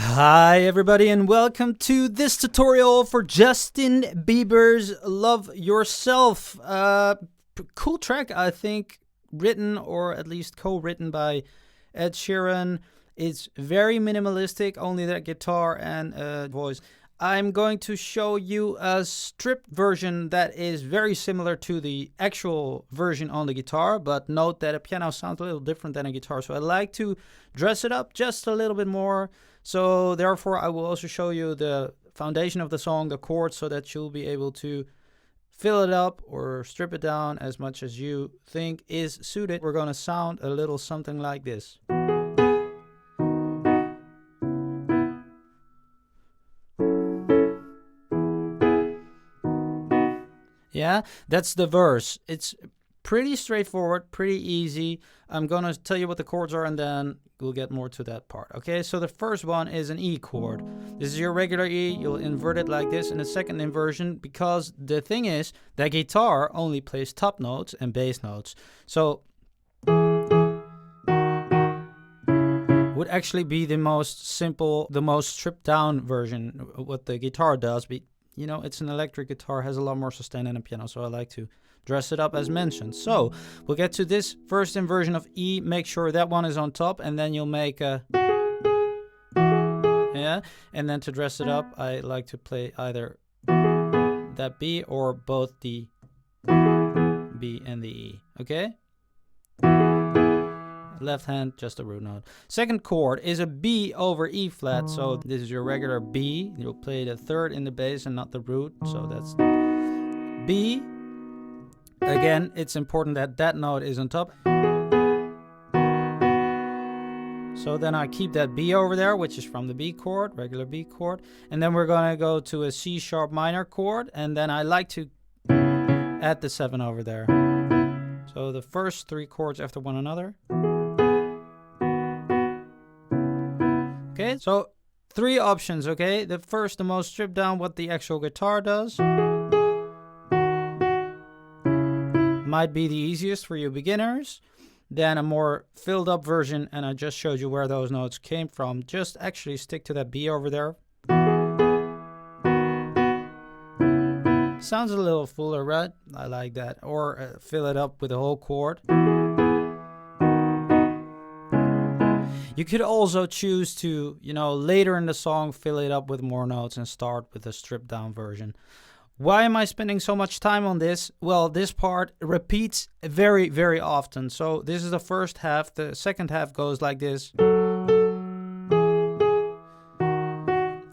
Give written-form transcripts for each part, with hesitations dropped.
Hi everybody and welcome to this tutorial for Justin Bieber's Love Yourself. Cool track, I think, written or at least co-written by Ed Sheeran. It's very minimalistic, only that guitar and voice. I'm going to show you a stripped version that is very similar to the actual version on the guitar, but note that a piano sounds a little different than a guitar, so I like to dress it up just a little bit more. So therefore, I will also show you the foundation of the song, the chords, so that you'll be able to fill it up or strip it down as much as you think is suited. We're going to sound a little something like this. Yeah, that's the verse. It's pretty straightforward, pretty easy. I'm going to tell you what the chords are and then we'll get more to that part. Okay, so the first one is an E chord. This is your regular E. You'll invert it like this in the second inversion because the thing is that guitar only plays top notes and bass notes. So would actually be the most simple, the most stripped down version what the guitar does. But you know, it's an electric guitar, has a lot more sustain than a piano, so I like to dress it up as mentioned. So we'll get to this first inversion of E. Make sure that one is on top, and then you'll make a and then to dress it up, I like to play either that B or both the B and the E. Okay, left hand, just a root note. Second chord is a B over E flat. So this is your regular B. You'll play the third in the bass and not the root. So that's B. Again, it's important that that note is on top. So then I keep that B over there, which is from the B chord, regular B chord. And then we're going to go to a C sharp minor chord. And then I like to add the 7 over there. So the first 3 chords after one another. Okay, so 3 options, okay? The first, the most stripped down, what the actual guitar does. Might be the easiest for you beginners. Then a more filled up version, and I just showed you where those notes came from. Just actually stick to that B over there. Sounds a little fuller, right? I like that. Or fill it up with a whole chord. You could also choose to, you know, later in the song, fill it up with more notes and start with a stripped down version. Why am I spending so much time on this? Well, this part repeats very, very often. So this is the first half. The second half goes like this.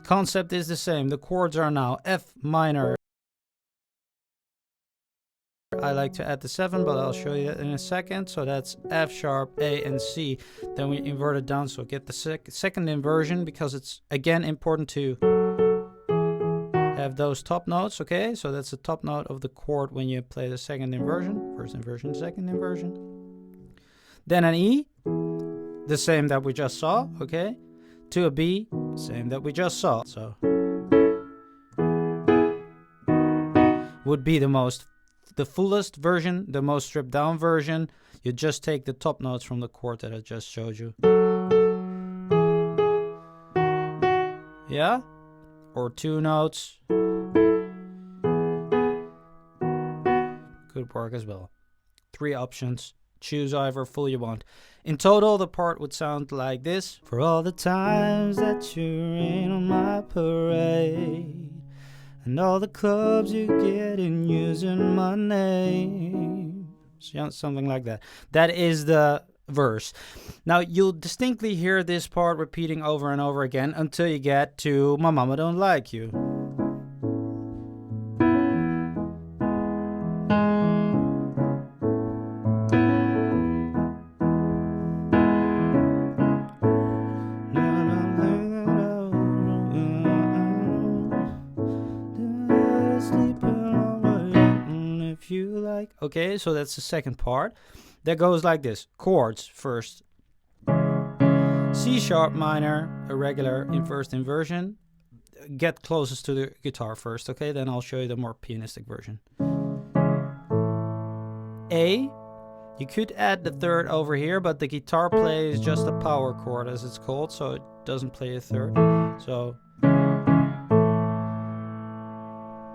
Concept is the same. The chords are now F minor. I like to add the 7, but I'll show you that in a second. So that's F sharp, A, and C. Then we invert it down, so get the second inversion because it's, again, important to have those top notes, okay? So that's the top note of the chord when you play the second inversion. First inversion, second inversion. Then an E, the same that we just saw, okay? To a B, same that we just saw. So would be the fullest version, the most stripped down version. You just take the top notes from the chord that I just showed you. Yeah? Or 2 notes. Could work as well. 3 options. Choose however full you want. In total, the part would sound like this. For all the times that you rain on my parade, and all the clubs you get in using my name. Something like that. That is the verse. Now, you'll distinctly hear this part repeating over and over again until you get to My Mama Don't Like You. Okay, so that's the second part. That goes like this. Chords first. C sharp minor, a regular in first inversion. Get closest to the guitar first, okay? Then I'll show you the more pianistic version. A, You could add the third over here, but the guitar plays just a power chord, as it's called, so it doesn't play a third. So,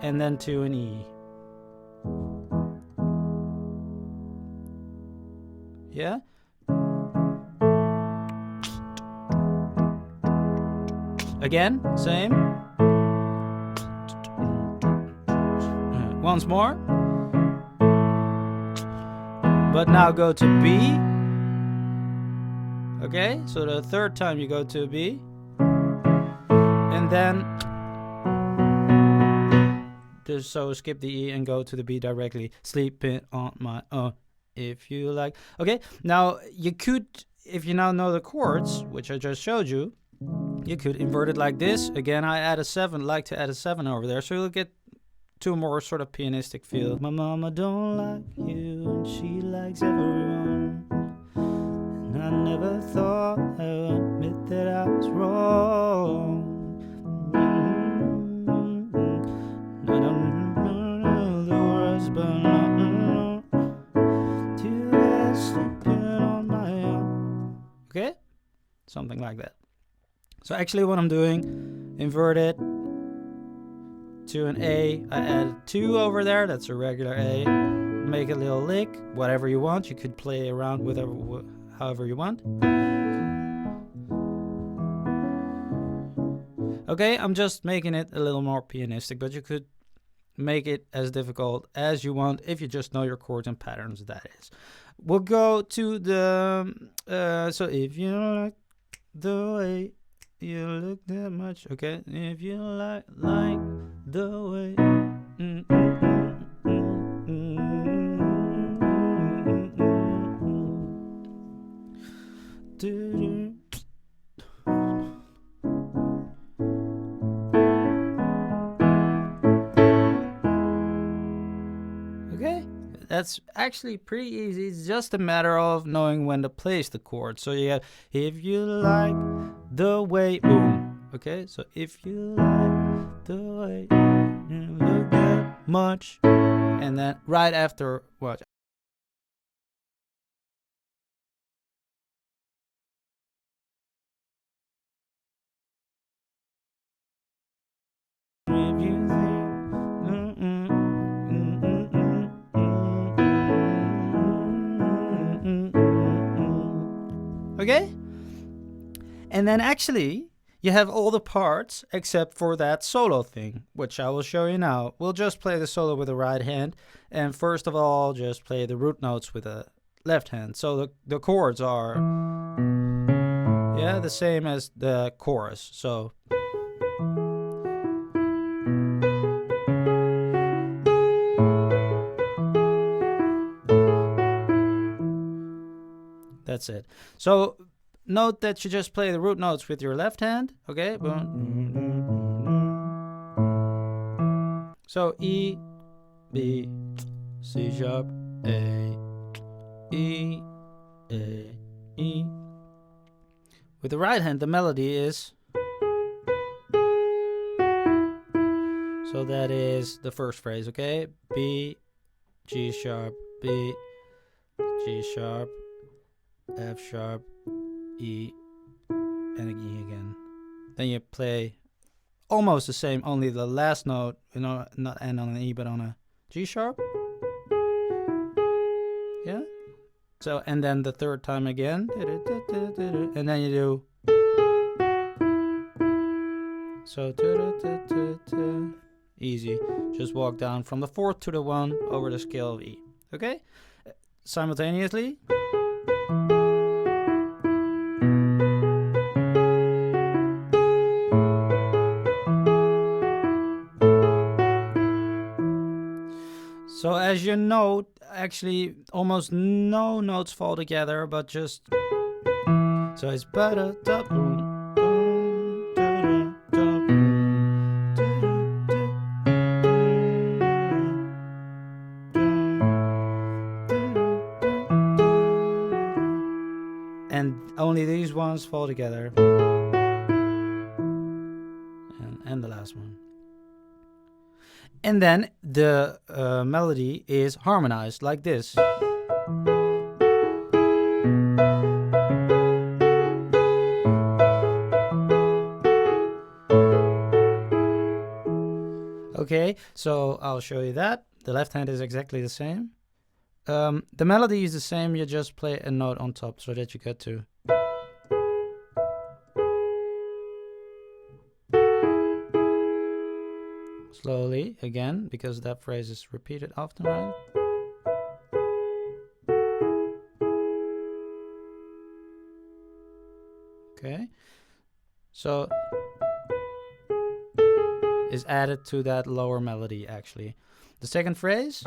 and then to an E. Yeah? Again, same. Once more. But now go to B. Okay, so the third time you go to B. And then just so skip the E and go to the B directly. Sleeping on my own if you like. Okay, now you could, if you now know the chords, which I just showed you, you could invert it like this. Again, I add a 7, like to add a 7 over there, so you'll get to a more sort of pianistic feel. My mama don't like you, and she likes everyone. And I never thought I would admit that I was wrong. I don't know the words, but to sleeping on my own. Okay? Something like that. So actually what I'm doing, invert it to an A. I add 2 over there, that's a regular A. Make a little lick, whatever you want. You could play around with however you want. Okay, I'm just making it a little more pianistic, but you could make it as difficult as you want if you just know your chords and patterns, that is. We'll go to the, so if you like the way you look that much, okay, if you like the way okay, that's actually pretty easy. It's just a matter of knowing when to place the chord. So you have, if you like the way, boom. Okay, so if you like the way you look that much, and then right after what? If you think, okay, and then actually you have all the parts except for that solo thing, which I will show you now. We'll just play the solo with the right hand, and first of all just play the root notes with the left hand. So the chords are, yeah, the same as the chorus. So that's it. So note that you just play the root notes with your left hand, okay? So E, B, C sharp, A, E, A, E. With the right hand, the melody is, so that is the first phrase, okay? B, G sharp, B, G sharp, F sharp, E, and an E again. Then you play almost the same, only the last note, you know, not end on an E, but on a G sharp. Yeah. So, and then the third time again, and then you do. So, easy. Just walk down from the 4th to the 1 over the scale of E. Okay? Simultaneously. So as you note, actually almost no notes fall together, but just, so it's better. And only these ones fall together. And the last one. And then the melody is harmonized like this. Okay, so I'll show you that. The left hand is exactly the same. The melody is the same, you just play a note on top so that you get to. Slowly, again, because that phrase is repeated often, right? Okay, so is added to that lower melody actually. The second phrase.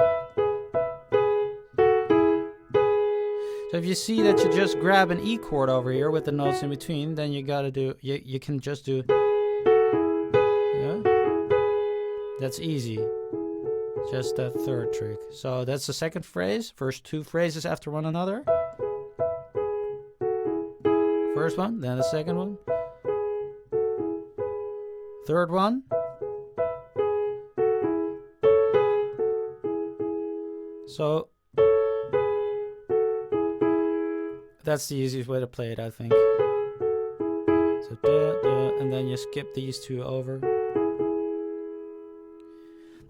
So if you see that you just grab an E chord over here with the notes in between, then you gotta do, you can just do, yeah, that's easy. Just that third trick. So that's the second phrase, first two phrases after one another. First one, then the second one. Third one. So that's the easiest way to play it, I think. So da, da, and then you skip these two over.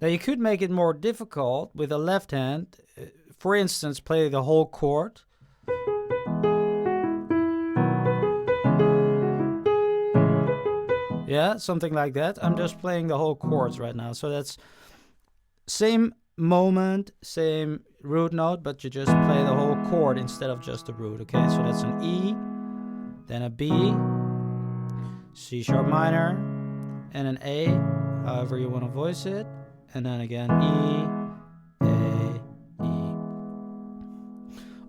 Now you could make it more difficult with the left hand. For instance, play the whole chord. Yeah, something like that. I'm just playing the whole chords right now. So that's same moment, same root note, but you just play the whole chord instead of just the root. Okay, so that's an E, then a B, C sharp minor, and an A, however you want to voice it, and then again E, A, E.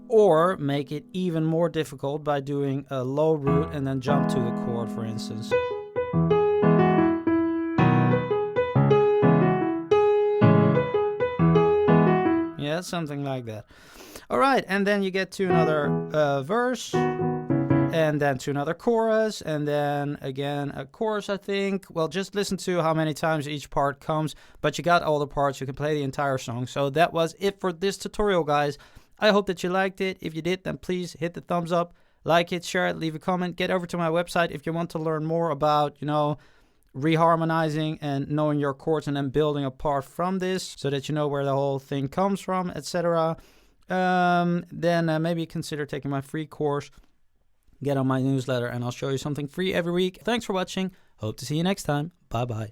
Or make it even more difficult by doing a low root and then jump to the chord, for instance. Yeah, something like that. All right, and then you get to another verse, and then to another chorus, and then again a chorus, I think. Well, just listen to how many times each part comes, but you got all the parts. You can play the entire song. So that was it for this tutorial, guys. I hope that you liked it. If you did, then please hit the thumbs up, like it, share it, leave a comment. Get over to my website if you want to learn more about, reharmonizing and knowing your chords and then building a part from this so that you know where the whole thing comes from, etc. Then maybe consider taking my free course. Get on my newsletter and I'll show you something free every week. Thanks for watching. Hope to see you next time. Bye bye.